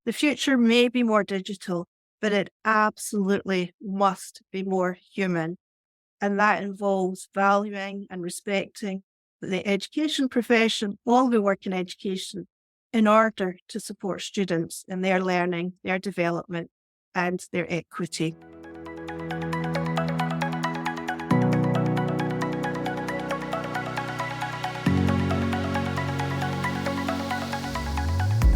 The future may be more digital, but it absolutely must be more human. And that involves valuing and respecting the education profession, all who work in education, in order to support students in their learning, their development, and their equity.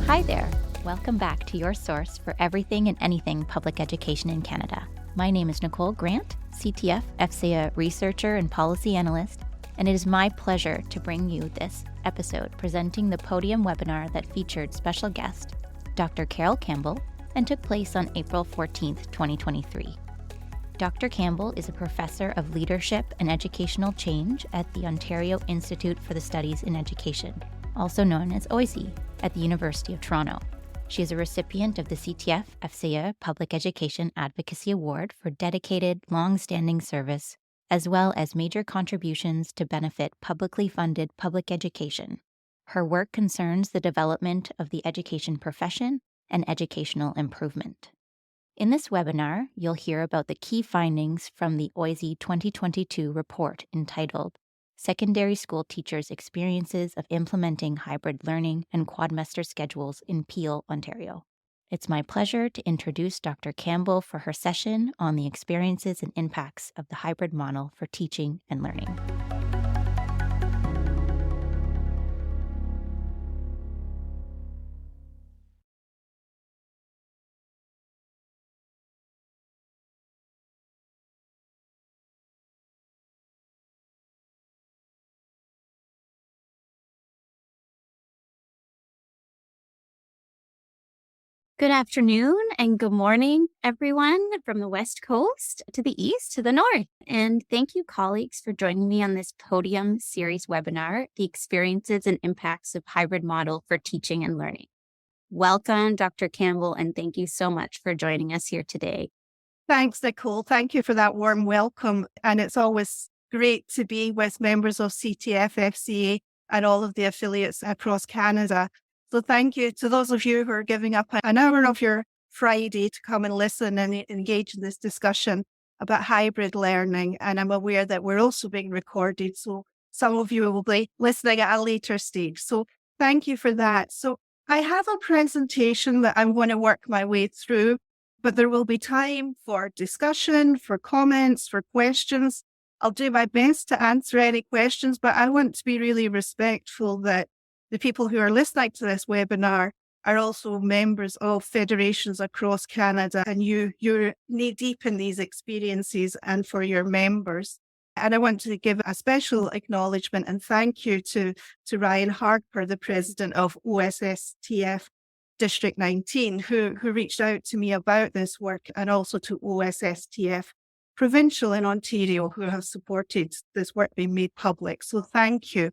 Hi there. Welcome back to your source for everything and anything public education in Canada. My name is Nicole Grant, CTF FCA researcher and policy analyst, and it is my pleasure to bring you this episode presenting the Podium webinar that featured special guest Dr. Carol Campbell and took place on April 14th, 2023. Dr. Campbell is a professor of leadership and educational change at the Ontario Institute for the Studies in Education, also known as OISE, at the University of Toronto. She is a recipient of the CTF FCA Public Education Advocacy Award for dedicated, long-standing service, as well as major contributions to benefit publicly funded public education. Her work concerns the development of the education profession and educational improvement. In this webinar, you'll hear about the key findings from the OISE 2022 report entitled Secondary School Teachers' Experiences of Implementing Hybrid Learning and Quadmester Schedules in Peel, Ontario. It's my pleasure to introduce Dr. Campbell for her session on the experiences and impacts of the hybrid model for teaching and learning. Good afternoon and good morning, everyone, from the West Coast to the East to the North. And thank you, colleagues, for joining me on this Podium series webinar, The Experiences and Impacts of Hybrid Model for Teaching and Learning. Welcome, Dr. Campbell, and thank you so much for joining us here today. Thanks, Nicole. Thank you for that warm welcome. And it's always great to be with members of CTF, FCA, and all of the affiliates across Canada. So thank you to those of you who are giving up an hour of your Friday to come and listen and engage in this discussion about hybrid learning. And I'm aware that we're also being recorded, so some of you will be listening at a later stage. So thank you for that. So I have a presentation that I'm going to work my way through, but there will be time for discussion, for comments, for questions. I'll do my best to answer any questions, but I want to be really respectful that the people who are listening to this webinar are also members of federations across Canada, and you're knee deep in these experiences and for your members. And I want to give a special acknowledgement and thank you to Ryan Harper, the president of OSSTF District 19, who reached out to me about this work, and also to OSSTF Provincial in Ontario, who have supported this work being made public. So thank you.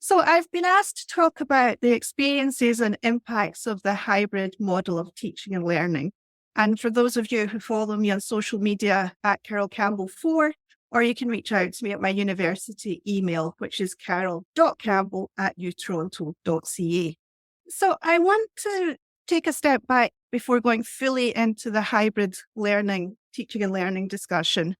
So I've been asked to talk about the experiences and impacts of the hybrid model of teaching and learning. And for those of you who follow me on social media at Carol Campbell 4, or you can reach out to me at my university email, which is carol.campbell@utoronto.ca. So I want to take a step back before going fully into the hybrid learning, teaching and learning discussion.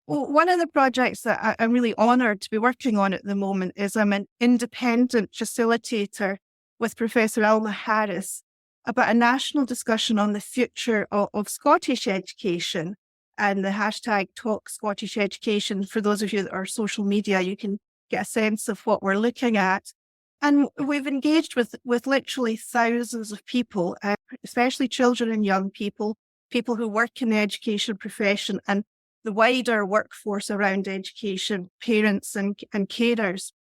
Well, one of the projects that I'm really honoured to be working on at the moment is I'm an independent facilitator with Professor Alma Harris about a national discussion on the future of Scottish education, and the hashtag Talk Scottish Education. For those of you that are social media, you can get a sense of what we're looking at. And we've engaged with literally thousands of people, especially children and young people, people who work in the education profession, and the wider workforce around education, parents and carers.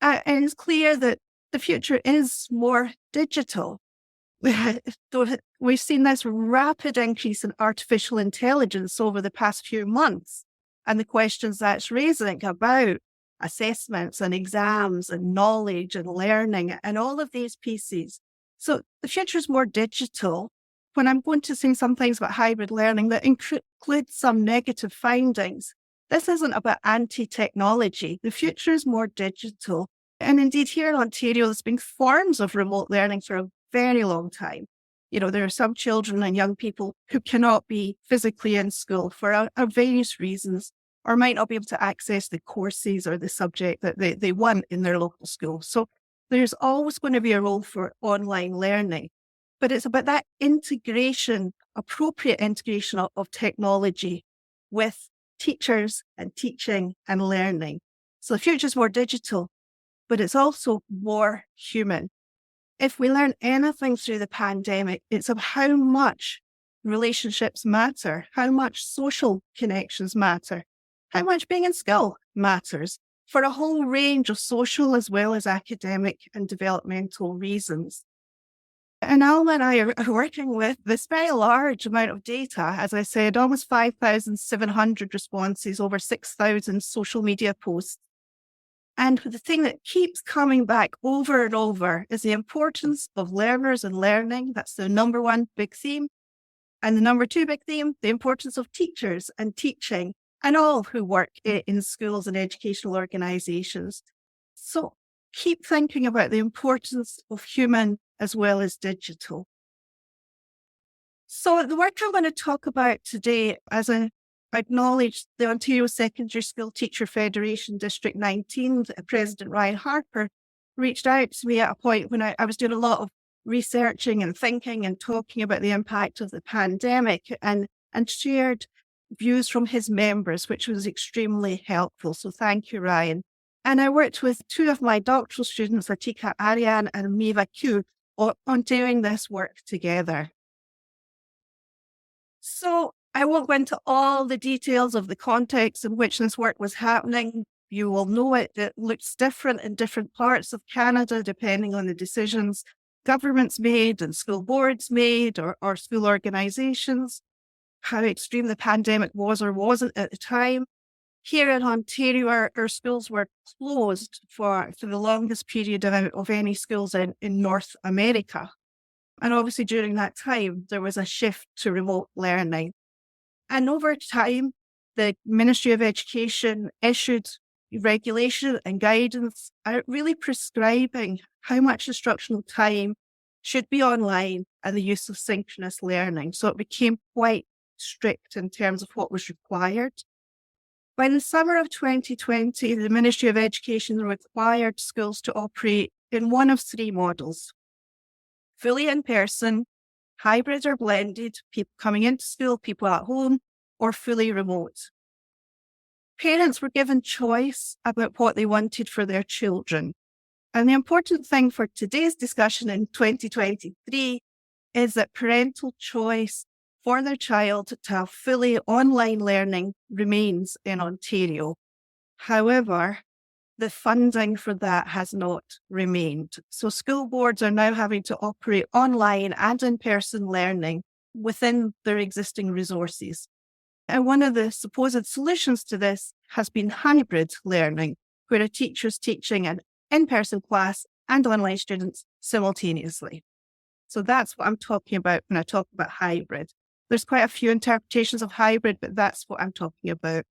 And it's clear that the future is more digital. We've seen this rapid increase in artificial intelligence over the past few months, and the questions that's raising about assessments and exams and knowledge and learning and all of these pieces. So the future is more digital. When I'm going to say some things about hybrid learning that include some negative findings, this isn't about anti-technology. The future is more digital. And indeed, here in Ontario, there's been forms of remote learning for a very long time. There are some children and young people who cannot be physically in school for various reasons, or might not be able to access the courses or the subject that they want in their local school. So there's always going to be a role for online learning, but it's about that integration, appropriate integration of technology with teachers and teaching and learning. So the future is more digital, but it's also more human. If we learn anything through the pandemic, it's of how much relationships matter, how much social connections matter, how much being in school matters for a whole range of social as well as academic and developmental reasons. And Alma and I are working with this very large amount of data. As I said, almost 5,700 responses, over 6,000 social media posts. And the thing that keeps coming back over and over is the importance of learners and learning. That's the number one big theme. And the number two big theme, the importance of teachers and teaching and all who work in schools and educational organizations. So keep thinking about the importance of human as well as digital. So the work I'm going to talk about today, as I acknowledge the Ontario Secondary School Teacher Federation District 19, President Ryan Harper reached out to me at a point when I was doing a lot of researching and thinking and talking about the impact of the pandemic and shared views from his members, which was extremely helpful. So thank you, Ryan. And I worked with two of my doctoral students, Atika Aryan and Miva Q, on doing this work together. So I won't go into all the details of the context in which this work was happening. You will know it looks different in different parts of Canada, depending on the decisions governments made and school boards made or school organizations, how extreme the pandemic was or wasn't at the time. Here in Ontario, our schools were closed for the longest period of any schools in North America. And obviously during that time, there was a shift to remote learning. And over time, the Ministry of Education issued regulation and guidance really prescribing how much instructional time should be online and the use of synchronous learning. So it became quite strict in terms of what was required. By the summer of 2020, the Ministry of Education required schools to operate in one of three models: fully in person, hybrid or blended, people coming into school, people at home, or fully remote. Parents were given choice about what they wanted for their children. And the important thing for today's discussion in 2023 is that parental choice for their child to have fully online learning remains in Ontario. However, the funding for that has not remained. So school boards are now having to operate online and in-person learning within their existing resources. And one of the supposed solutions to this has been hybrid learning, where a teacher's teaching an in-person class and online students simultaneously. So that's what I'm talking about when I talk about hybrid. There's quite a few interpretations of hybrid, but that's what I'm talking about.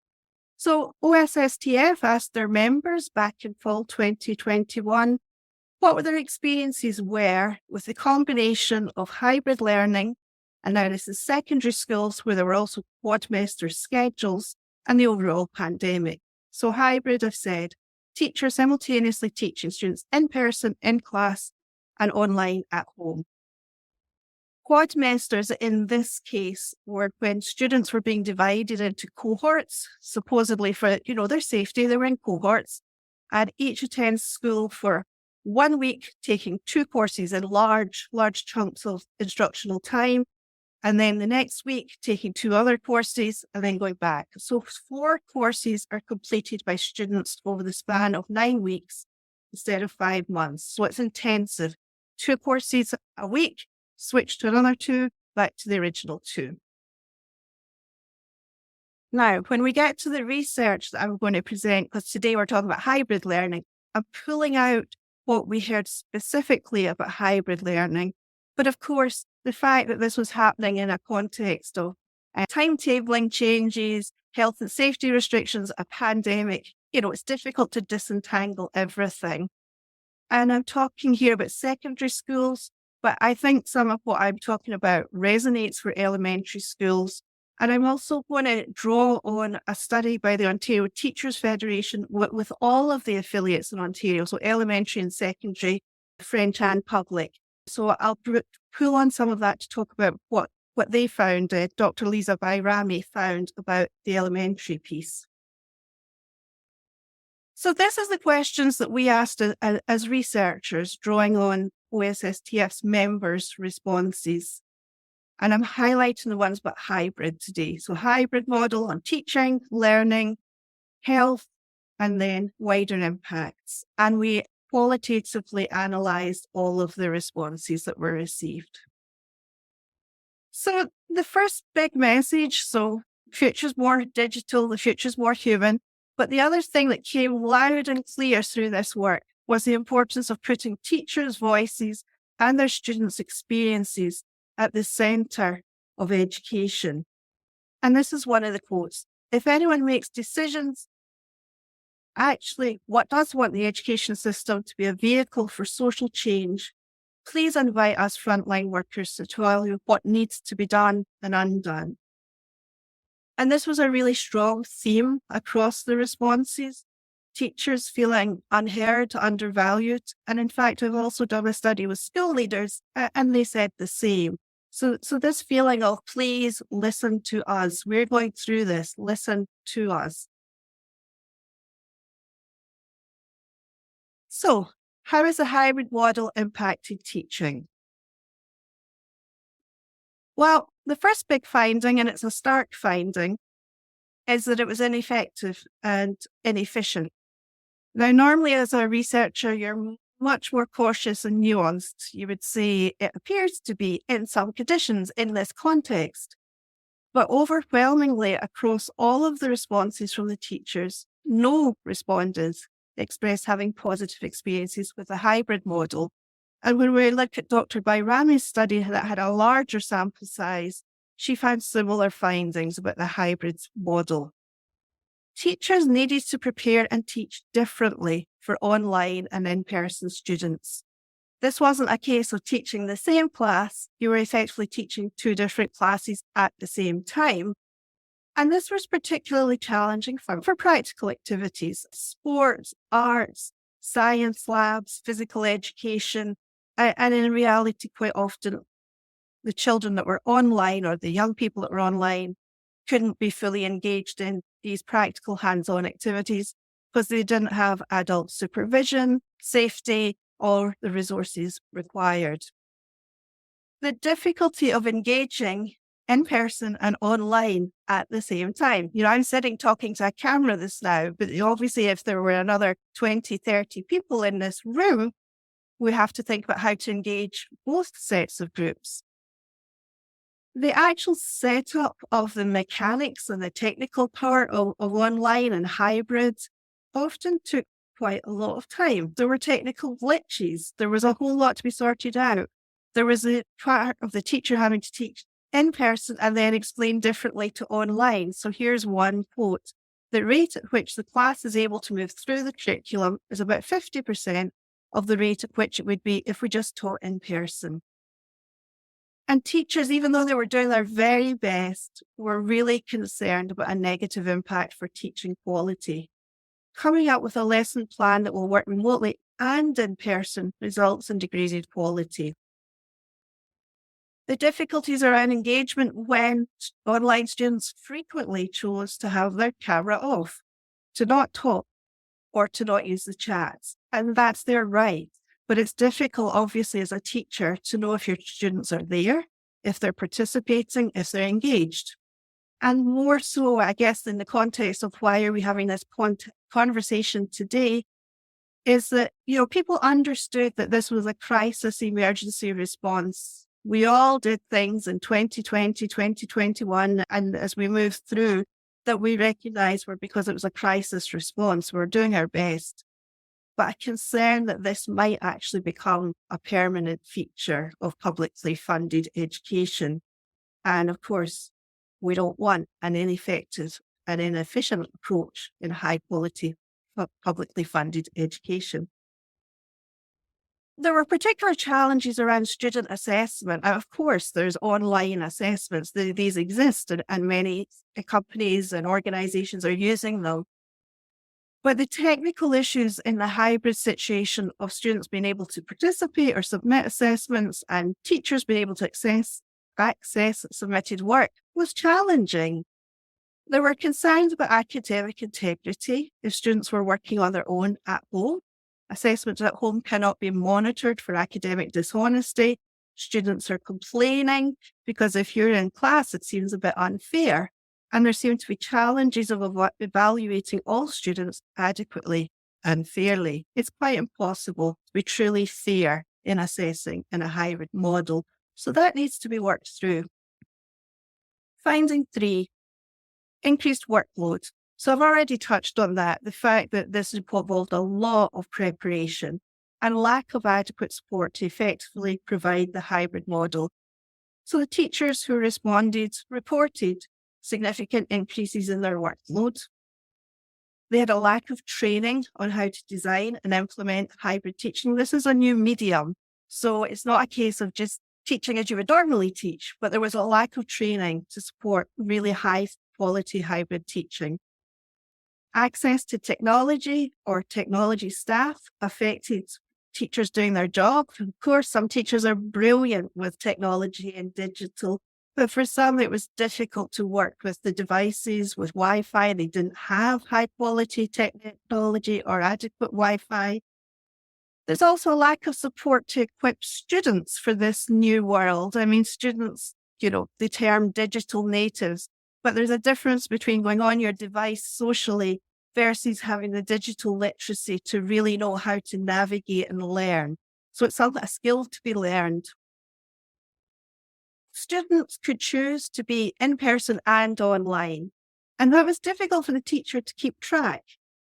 So OSSTF asked their members back in fall 2021 what their experiences were with the combination of hybrid learning, and now this is secondary schools where there were also Quadmester schedules, and the overall pandemic. So hybrid, I've said, teachers simultaneously teaching students in person, in class, and online at home. Quadmesters in this case were when students were being divided into cohorts, supposedly for, their safety. They were in cohorts, and each attends school for 1 week, taking 2 courses in large chunks of instructional time, and then the next week taking 2 other courses and then going back. So 4 courses are completed by students over the span of 9 weeks instead of 5 months. So it's intensive. 2 courses a week, switch to another 2, back to the original 2. Now, when we get to the research that I'm going to present, because today we're talking about hybrid learning, I'm pulling out what we heard specifically about hybrid learning. But of course, the fact that this was happening in a context of timetabling changes, health and safety restrictions, a pandemic, it's difficult to disentangle everything. And I'm talking here about secondary schools, But I think some of what I'm talking about resonates for elementary schools. And I'm also going to draw on a study by the Ontario Teachers Federation with all of the affiliates in Ontario, so elementary and secondary, French and public. So I'll pull on some of that to talk about what they found, Dr. Lisa Bairami found about the elementary piece. So this is the questions that we asked as researchers, drawing on OSSTF's members' responses. And I'm highlighting the ones about hybrid today. So hybrid model on teaching, learning, health, and then wider impacts. And we qualitatively analysed all of the responses that were received. So the first big message, so future's more digital, the future's more human. But the other thing that came loud and clear through this work was the importance of putting teachers' voices and their students' experiences at the centre of education. And this is one of the quotes. If anyone makes decisions, actually, what does want the education system to be a vehicle for social change, please invite us frontline workers to tell you what needs to be done and undone. And this was a really strong theme across the responses. Teachers feeling unheard, undervalued. And in fact, I've also done a study with school leaders and they said the same. So this feeling of please listen to us. We're going through this. Listen to us. So how has the hybrid model impacted teaching? Well, the first big finding, and it's a stark finding, is that it was ineffective and inefficient. Now, normally as a researcher, you're much more cautious and nuanced. You would say it appears to be in some conditions in this context. But overwhelmingly across all of the responses from the teachers, no respondents expressed having positive experiences with the hybrid model. And when we look at Dr. Bairami's study that had a larger sample size, she found similar findings about the hybrid model. Teachers needed to prepare and teach differently for online and in-person students. This wasn't a case of teaching the same class. You were effectively teaching two different classes at the same time. And this was particularly challenging for practical activities, sports, arts, science labs, physical education. And in reality, quite often, the children that were online or the young people that were online couldn't be fully engaged in these practical hands-on activities because they didn't have adult supervision, safety, or the resources required. The difficulty of engaging in person and online at the same time. I'm sitting talking to a camera this now, but obviously if there were another 20, 30 people in this room, we have to think about how to engage both sets of groups. The actual setup of the mechanics and the technical part of online and hybrid often took quite a lot of time. There were technical glitches. There was a whole lot to be sorted out. There was a part of the teacher having to teach in person and then explain differently to online. So here's one quote. The rate at which the class is able to move through the curriculum is about 50% of the rate at which it would be if we just taught in person. And teachers, even though they were doing their very best, were really concerned about a negative impact for teaching quality. Coming up with a lesson plan that will work remotely and in person results in degraded quality. The difficulties around engagement when online students frequently chose to have their camera off, to not talk, or to not use the chats. And that's their right. But it's difficult, obviously, as a teacher to know if your students are there, if they're participating, if they're engaged. And more so, I guess, in the context of why are we having this conversation today, is that, people understood that this was a crisis emergency response. We all did things in 2020, 2021, and as we moved through, that we recognized were because it was a crisis response. We're doing our best. But a concern that this might actually become a permanent feature of publicly funded education. And of course, we don't want an ineffective and inefficient approach in high quality publicly funded education. There were particular challenges around student assessment. And of course, there's online assessments. These exist and many companies and organizations are using them. But the technical issues in the hybrid situation of students being able to participate or submit assessments and teachers being able to access submitted work was challenging. There were concerns about academic integrity if students were working on their own at home. Assessments at home cannot be monitored for academic dishonesty. Students are complaining because if you're in class, it seems a bit unfair. And there seem to be challenges of evaluating all students adequately and fairly. It's quite impossible to be truly fair in assessing in a hybrid model. So that needs to be worked through. Finding 3, increased workload. So I've already touched on that, the fact that this involved a lot of preparation and lack of adequate support to effectively provide the hybrid model. So the teachers who responded reported significant increases in their workload. They had a lack of training on how to design and implement hybrid teaching. This is a new medium, so it's not a case of just teaching as you would normally teach, but there was a lack of training to support really high quality hybrid teaching. Access to technology or technology staff affected teachers doing their job. Of course, some teachers are brilliant with technology and digital, but for some it was difficult to work with the devices, with Wi-Fi. They didn't have high quality technology or adequate Wi-Fi. There's also a lack of support to equip students for this new world. I mean, students, the term digital natives, but there's a difference between going on your device socially versus having the digital literacy to really know how to navigate and learn. So it's a skill to be learned. Students could choose to be in person and online, and that was difficult for the teacher to keep track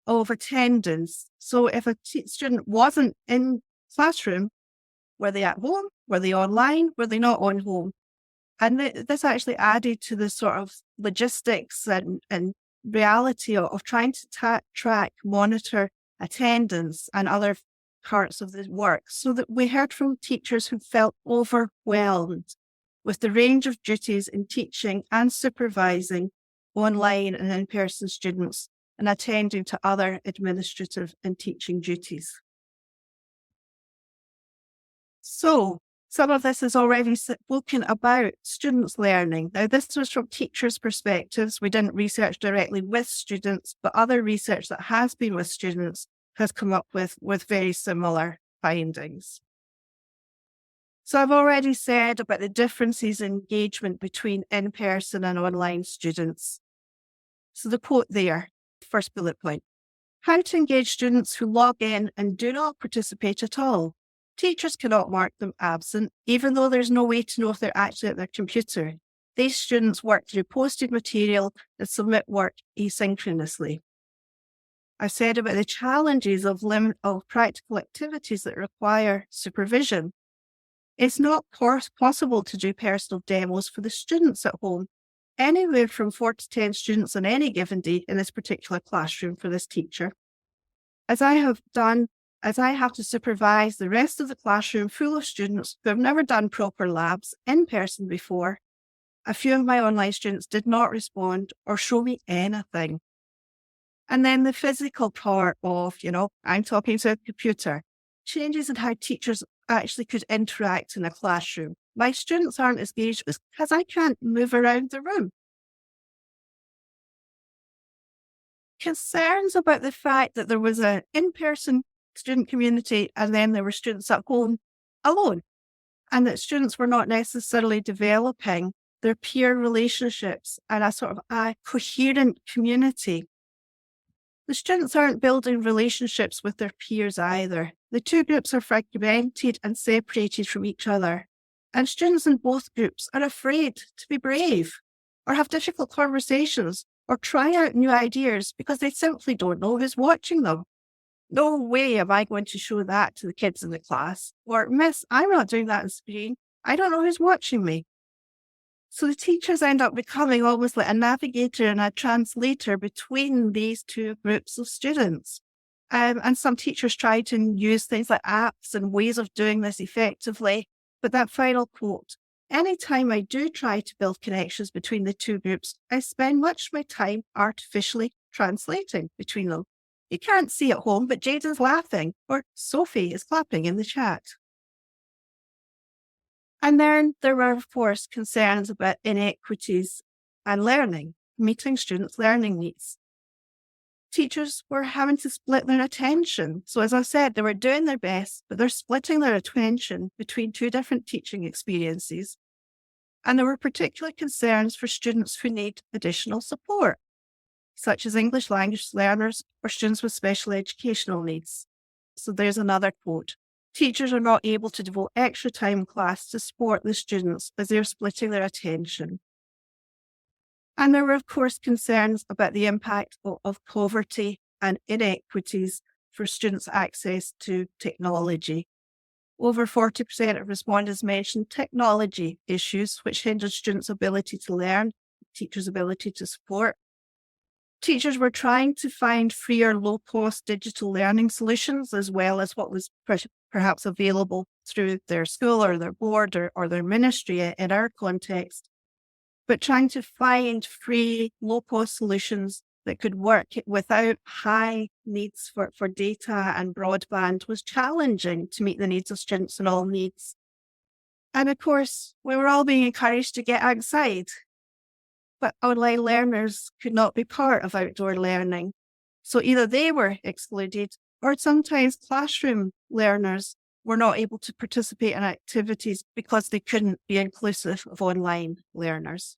of attendance. So if a student wasn't in classroom, were they at home? Were they online? Were they not on home? And this actually added to the sort of logistics and reality of trying to track, monitor attendance and other parts of the work, so that we heard from teachers who felt overwhelmed with the range of duties in teaching and supervising online and in-person students and attending to other administrative and teaching duties. So some of this is already spoken about students learning. Now, this was from teachers' perspectives. We didn't research directly with students, but other research that has been with students has come up with very similar findings. So I've already said about the differences in engagement between in-person and online students. So the quote there, first bullet point, how to engage students who log in and do not participate at all. Teachers cannot mark them absent, even though there's no way to know if they're actually at their computer. These students work through posted material and submit work asynchronously. I've said about the challenges of practical activities that require supervision. It's not possible to do personal demos for the students at home. Anywhere from 4 to 10 students on any given day in this particular classroom for this teacher. As I have to supervise the rest of the classroom full of students who have never done proper labs in person before, a few of my online students did not respond or show me anything. And then the physical part of, I'm talking to a computer, changes in how teachers actually could interact in a classroom. My students aren't as engaged because I can't move around the room. Concerns about the fact that there was an in-person student community and then there were students at home alone, and that students were not necessarily developing their peer relationships and a sort of a coherent community. The students aren't building relationships with their peers either. The two groups are fragmented and separated from each other. And students in both groups are afraid to be brave or have difficult conversations or try out new ideas because they simply don't know who's watching them. No way am I going to show that to the kids in the class. Or, Miss, I'm not doing that on screen. I don't know who's watching me. So the teachers end up becoming almost like a navigator and a translator between these two groups of students. And some teachers try to use things like apps and ways of doing this effectively. But that final quote, anytime I do try to build connections between the two groups, I spend much of my time artificially translating between them. You can't see at home, but Jaden's laughing or Sophie is clapping in the chat. And then there were, of course, concerns about inequities and learning, meeting students' learning needs. Teachers were having to split their attention. So as I said, they were doing their best, but they're splitting their attention between two different teaching experiences. And there were particular concerns for students who need additional support, such as English language learners or students with special educational needs. So there's another quote. Teachers are not able to devote extra time in class to support the students as they're splitting their attention. And there were, of course, concerns about the impact of poverty and inequities for students' access to technology. Over 40% of respondents mentioned technology issues, which hindered students' ability to learn, teachers' ability to support. Teachers were trying to find free or low-cost digital learning solutions, as well as what was perhaps available through their school or their board or their ministry in our context. But trying to find free, low-cost solutions that could work without high needs for data and broadband was challenging to meet the needs of students in all needs. And of course, we were all being encouraged to get outside, but online learners could not be part of outdoor learning. So either they were excluded, or sometimes classroom learners were not able to participate in activities because they couldn't be inclusive of online learners.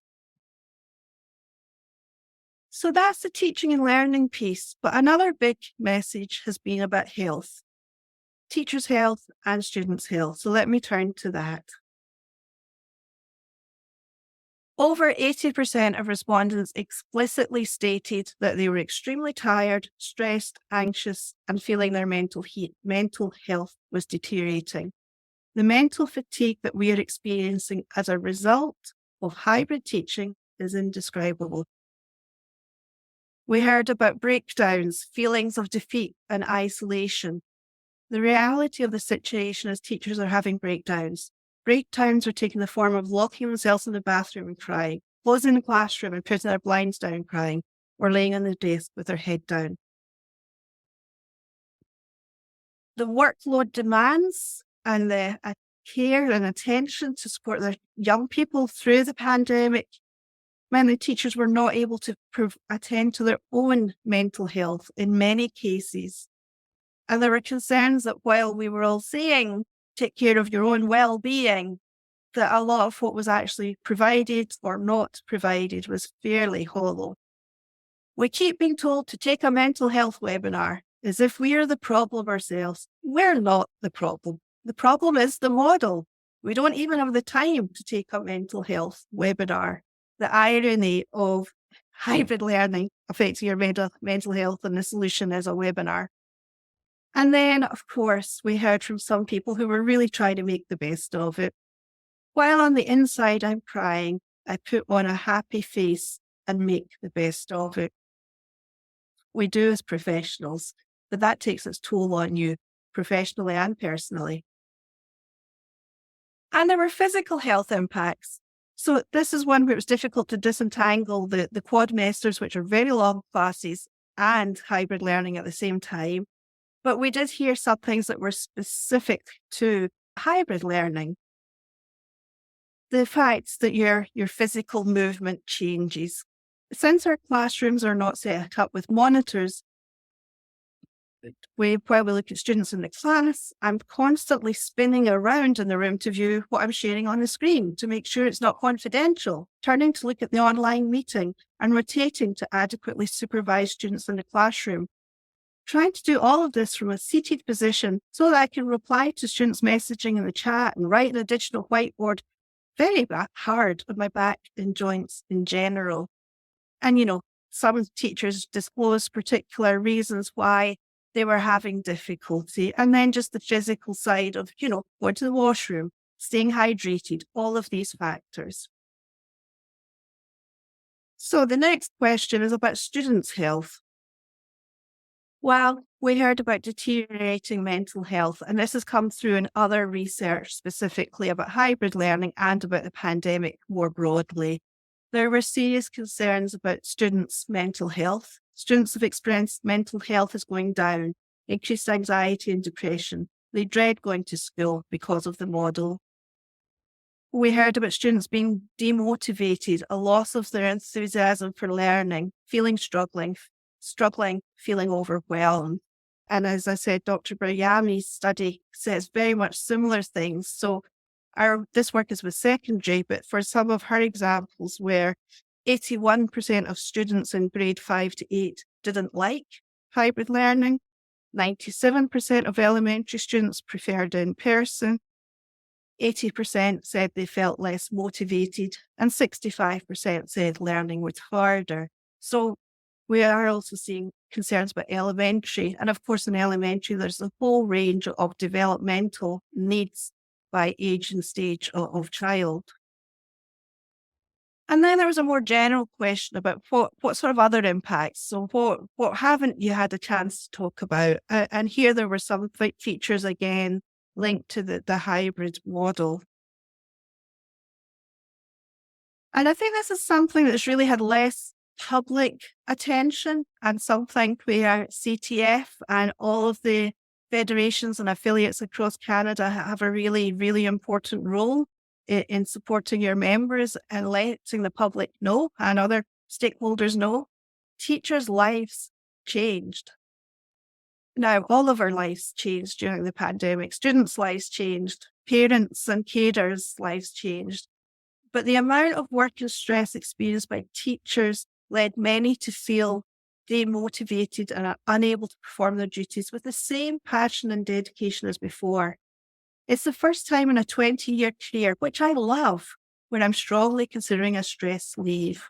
So that's the teaching and learning piece. But another big message has been about health, teachers' health and students' health. So let me turn to that. Over 80% of respondents explicitly stated that they were extremely tired, stressed, anxious, and feeling their mental health was deteriorating. The mental fatigue that we are experiencing as a result of hybrid teaching is indescribable. We heard about breakdowns, feelings of defeat, and isolation. The reality of the situation is teachers are having breakdowns. Breakdowns are taking the form of locking themselves in the bathroom and crying, closing the classroom and putting their blinds down crying, or laying on the desk with their head down. The workload demands and the care and attention to support their young people through the pandemic meant that teachers were not able to attend to their own mental health in many cases. And there were concerns that while we were all saying, take care of your own well-being, that a lot of what was actually provided or not provided was fairly hollow. We keep being told to take a mental health webinar as if we are the problem ourselves. We're not the problem. The problem is the model. We don't even have the time to take a mental health webinar. The irony of hybrid learning affecting your mental health and the solution is a webinar. And then, of course, we heard from some people who were really trying to make the best of it. While on the inside I'm crying, I put on a happy face and make the best of it. We do as professionals, but that takes its toll on you, professionally and personally. And there were physical health impacts. So this is one where it was difficult to disentangle the Quadmesters, which are very long classes, and hybrid learning at the same time. But we did hear some things that were specific to hybrid learning. The fact that your physical movement changes. Since our classrooms are not set up with monitors, while we look at students in the class, I'm constantly spinning around in the room to view what I'm sharing on the screen to make sure it's not confidential, turning to look at the online meeting and rotating to adequately supervise students in the classroom. Trying to do all of this from a seated position so that I can reply to students' messaging in the chat and write in a digital whiteboard, very hard on my back and joints in general. And, some teachers disclosed particular reasons why they were having difficulty. And then just the physical side of, going to the washroom, staying hydrated, all of these factors. So the next question is about students' health. Well, we heard about deteriorating mental health, and this has come through in other research, specifically about hybrid learning and about the pandemic more broadly. There were serious concerns about students' mental health. Students have experienced mental health is going down, increased anxiety and depression. They dread going to school because of the model. We heard about students being demotivated, a loss of their enthusiasm for learning, struggling, feeling overwhelmed. And as I said, Dr. Brayami's study says very much similar things. So this work is with secondary, but for some of her examples where 81% of students in grade 5 to 8 didn't like hybrid learning, 97% of elementary students preferred in person, 80% said they felt less motivated, and 65% said learning was harder. So we are also seeing concerns about elementary. And of course, in elementary, there's a whole range of developmental needs by age and stage of child. And then there was a more general question about what sort of other impacts. So what haven't you had a chance to talk about? And here there were some features again linked to the hybrid model. And I think this is something that's really had less public attention and something where CTF and all of the federations and affiliates across Canada have a really, really important role in supporting your members and letting the public know and other stakeholders know. Teachers' lives changed. Now, all of our lives changed during the pandemic. Students' lives changed. Parents and carers' lives changed. But the amount of work and stress experienced by teachers led many to feel demotivated and are unable to perform their duties with the same passion and dedication as before. It's the first time in a 20-year career, which I love, when I'm strongly considering a stress leave.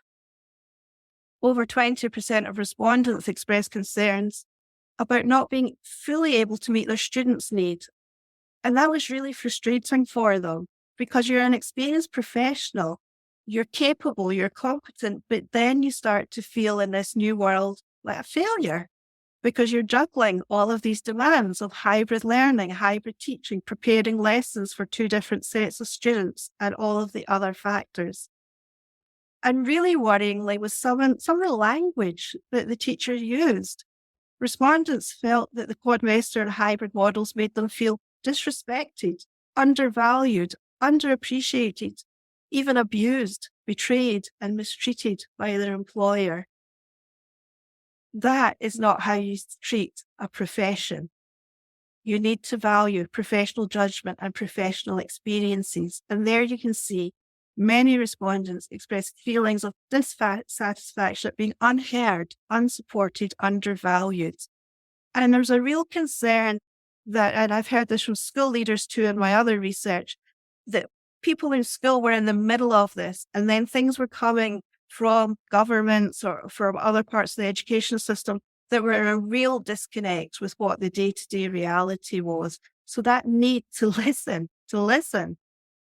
Over 20% of respondents expressed concerns about not being fully able to meet their students' needs. And that was really frustrating for them because you're an experienced professional, you're capable, you're competent, but then you start to feel in this new world like a failure because you're juggling all of these demands of hybrid learning, hybrid teaching, preparing lessons for two different sets of students and all of the other factors. And really worryingly was some of the language that the teacher used. Respondents felt that the Quadmester and hybrid models made them feel disrespected, undervalued, underappreciated, even abused, betrayed, and mistreated by their employer. That is not how you treat a profession. You need to value professional judgment and professional experiences. And there you can see many respondents express feelings of dissatisfaction at being unheard, unsupported, undervalued. And there's a real concern that, and I've heard this from school leaders too in my other research, that people in school were in the middle of this and then things were coming from governments or from other parts of the education system that were in a real disconnect with what the day-to-day reality was. So that need to listen.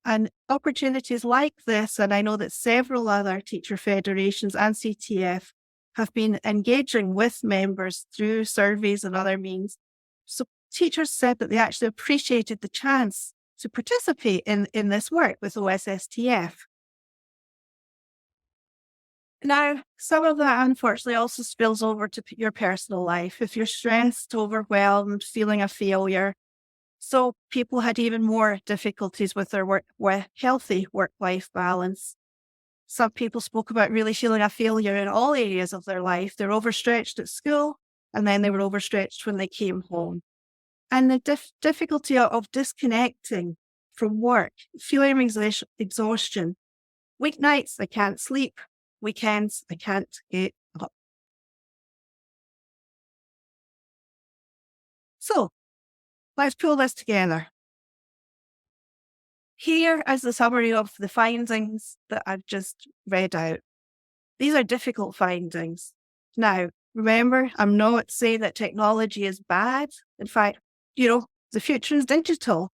And opportunities like this, and I know that several other teacher federations and CTF have been engaging with members through surveys and other means. So teachers said that they actually appreciated the chance to participate in this work with OSSTF. Now, some of that unfortunately also spills over to your personal life. If you're stressed, overwhelmed, feeling a failure. So people had even more difficulties with their healthy work-life balance. Some people spoke about really feeling a failure in all areas of their life. They're overstretched at school, and then they were overstretched when they came home. And the difficulty of disconnecting from work, feeling exhaustion. Weeknights, I can't sleep. Weekends, I can't get up. So let's pull this together. Here is the summary of the findings that I've just read out. These are difficult findings. Now, remember, I'm not saying that technology is bad. In fact, the future is digital,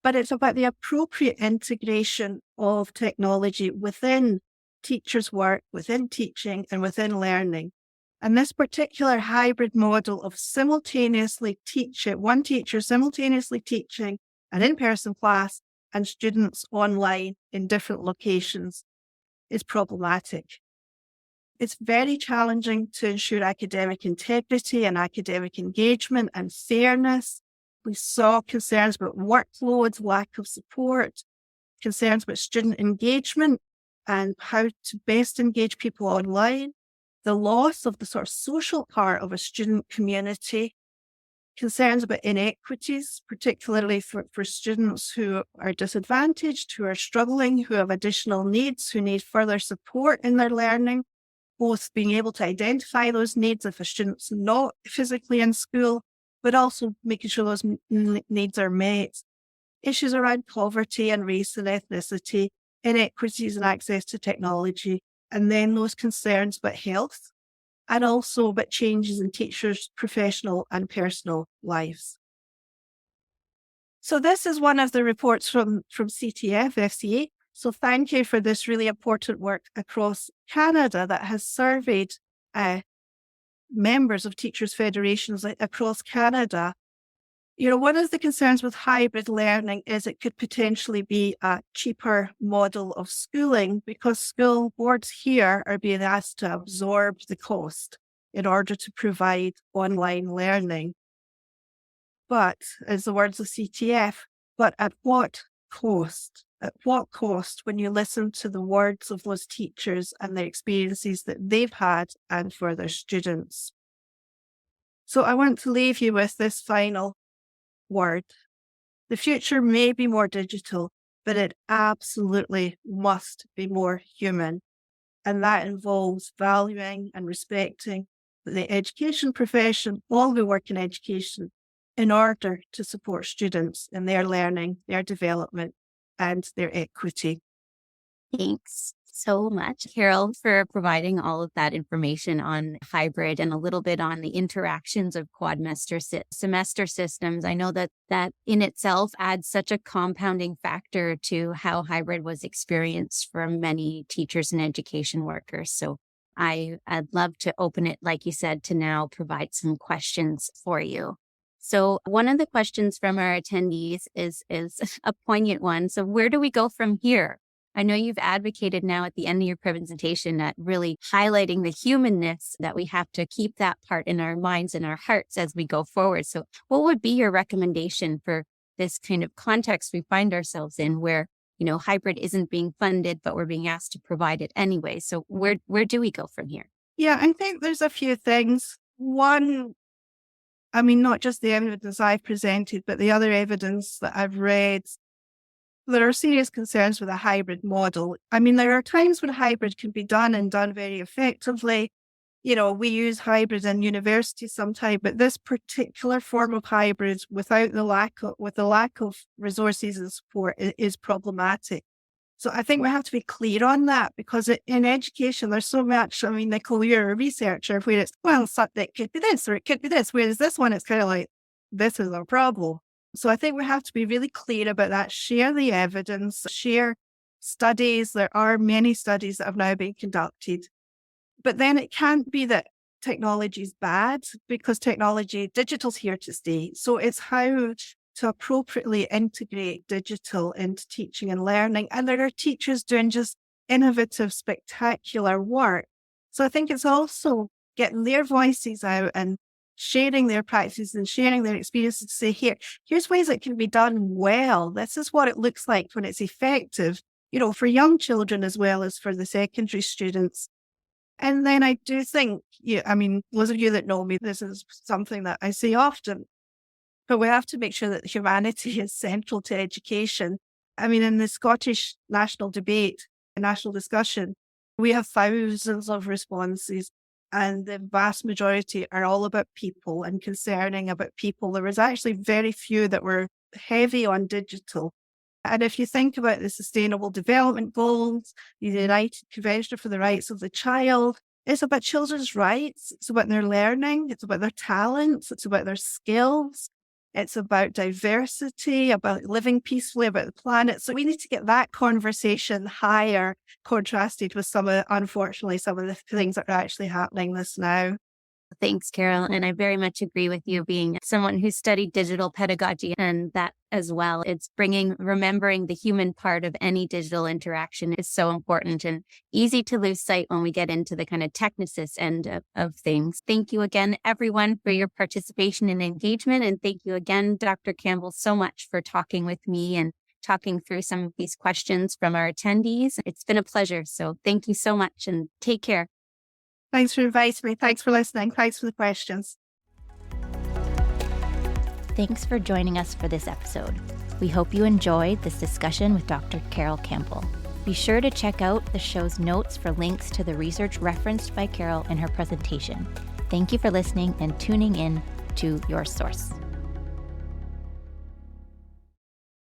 but it's about the appropriate integration of technology within teachers' work, within teaching, and within learning. And this particular hybrid model of one teacher simultaneously teaching an in-person class and students online in different locations is problematic. It's very challenging to ensure academic integrity and academic engagement and fairness. We saw concerns about workloads, lack of support, concerns about student engagement and how to best engage people online, the loss of the sort of social part of a student community, concerns about inequities, particularly for students who are disadvantaged, who are struggling, who have additional needs, who need further support in their learning, both being able to identify those needs if a student's not physically in school, but also making sure those needs are met. Issues around poverty and race and ethnicity, inequities in access to technology, and then those concerns about health, and also about changes in teachers' professional and personal lives. So this is one of the reports from CTF FCA. So thank you for this really important work across Canada that has surveyed members of teachers' federations across Canada. One of the concerns with hybrid learning is it could potentially be a cheaper model of schooling because school boards here are being asked to absorb the cost in order to provide online learning. But, as the words of CTF, but at what cost? At what cost when you listen to the words of those teachers and their experiences that they've had and for their students? So I want to leave you with this final word. The future may be more digital, but it absolutely must be more human. And that involves valuing and respecting the education profession, all who work in education, in order to support students in their learning, their development, and their equity. Thanks so much, Carol, for providing all of that information on hybrid and a little bit on the interactions of Quadmester semester systems. I know that in itself adds such a compounding factor to how hybrid was experienced for many teachers and education workers. So I'd love to open it, like you said, to now provide some questions for you. So one of the questions from our attendees is a poignant one. So where do we go from here? I know you've advocated now at the end of your presentation at really highlighting the humanness that we have to keep that part in our minds and our hearts as we go forward. So what would be your recommendation for this kind of context we find ourselves in where, hybrid isn't being funded, but we're being asked to provide it anyway? So where do we go from here? Yeah, I think there's a few things. One, not just the evidence I've presented, but the other evidence that I've read, there are serious concerns with a hybrid model. There are times when hybrid can be done and done very effectively. We use hybrid in universities sometimes, but this particular form of hybrid with the lack of resources and support is problematic. So I think we have to be clear on that because in education, there's so much, Nicole, you're a researcher where it's, it could be this or it could be this, whereas this one, it's kind of like, this is our problem. So I think we have to be really clear about that, share the evidence, share studies. There are many studies that have now been conducted. But then it can't be that technology is bad because digital's here to stay. So it's how to appropriately integrate digital into teaching and learning. And there are teachers doing just innovative, spectacular work. So I think it's also getting their voices out and sharing their practices and sharing their experiences to say, here's ways it can be done well. This is what it looks like when it's effective, for young children as well as for the secondary students. And then I do think, those of you that know me, this is something that I say often, but we have to make sure that humanity is central to education. In the Scottish national debate, national discussion, we have thousands of responses. And the vast majority are all about people and concerning about people. There was actually very few that were heavy on digital. And if you think about the Sustainable Development Goals, the United Convention for the Rights of the Child, it's about children's rights. It's about their learning. It's about their talents. It's about their skills. It's about diversity, about living peacefully, about the planet. So we need to get that conversation higher, contrasted with unfortunately, some of the things that are actually happening this now. Thanks, Carol. And I very much agree with you, being someone who studied digital pedagogy and that as well. It's remembering the human part of any digital interaction is so important and easy to lose sight when we get into the kind of technicist end of things. Thank you again, everyone, for your participation and engagement. And thank you again, Dr. Campbell, so much for talking with me and talking through some of these questions from our attendees. It's been a pleasure. So thank you so much and take care. Thanks for inviting me. Thanks for listening. Thanks for the questions. Thanks for joining us for this episode. We hope you enjoyed this discussion with Dr. Carol Campbell. Be sure to check out the show's notes for links to the research referenced by Carol in her presentation. Thank you for listening and tuning in to Your Source.